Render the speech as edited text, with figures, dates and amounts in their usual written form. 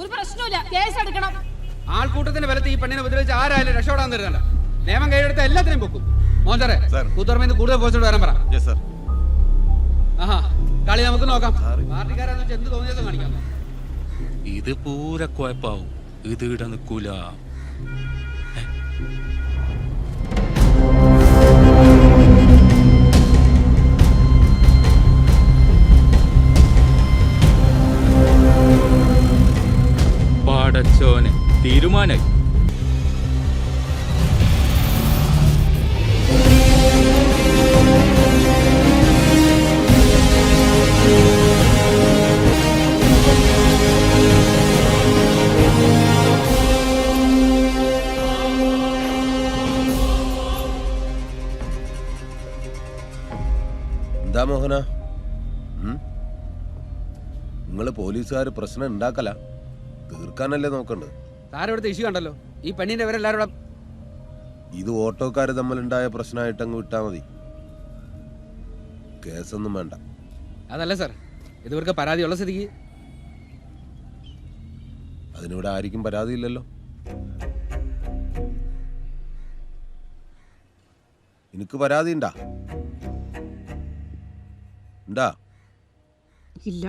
ഒരു പ്രശ്നമില്ല, കേസ് എടുക്കണം. ആൾക്കൂട്ടത്തിന്റെ ബലത്തിൽ ഈ പെണ്ണിനെ ഉപദ്രവിച്ച് ആരായാലും രക്ഷപ്പെടാൻ തരുന്നല്ല. നിയമം കൈയെടുത്ത എല്ലാത്തിനെയും പൊക്കും. മോന്തറെ കൂത്തുറമ്പിൽ കൂടുതൽ പോസ്റ്റോട് വരാൻ പറ. ആഹാ, കളി നമുക്ക് നോക്കാം. പാർട്ടിക്കാരെന്ന് വെച്ചാൽ എന്ത് തോന്നിയതും കാണിക്കാം. ഇത് പൂര കുഴപ്പാവും. ഇത് ഇട നിൽക്കൂല. പാടച്ചോനെ തീരുമാനായി. എന്താ മോഹന, നിങ്ങള് പോലീസുകാര് പ്രശ്നം ഉണ്ടാക്കല, തീർക്കാനല്ലേ നോക്കണ്ടത്. സാറിവിടുത്തെ ഇഷ്യൂ കണ്ടല്ലോ, ഈ പെണ്ണിന്റെ ഇവരെല്ലാവരും. ഇത് ഓട്ടോക്കാര് തമ്മിലുണ്ടായ പ്രശ്നമായിട്ട് അങ്ങ് വിട്ടാ മതി, കേസൊന്നും വേണ്ട. അതല്ല സാർ, ഇതുവർക്ക് പരാതിയുള്ള സ്ഥിതിക്ക്. അതിനിവിടെ ആർക്കും പരാതിയില്ലല്ലോ. എനിക്ക് പരാതി ഉണ്ടാ? ഇല്ല.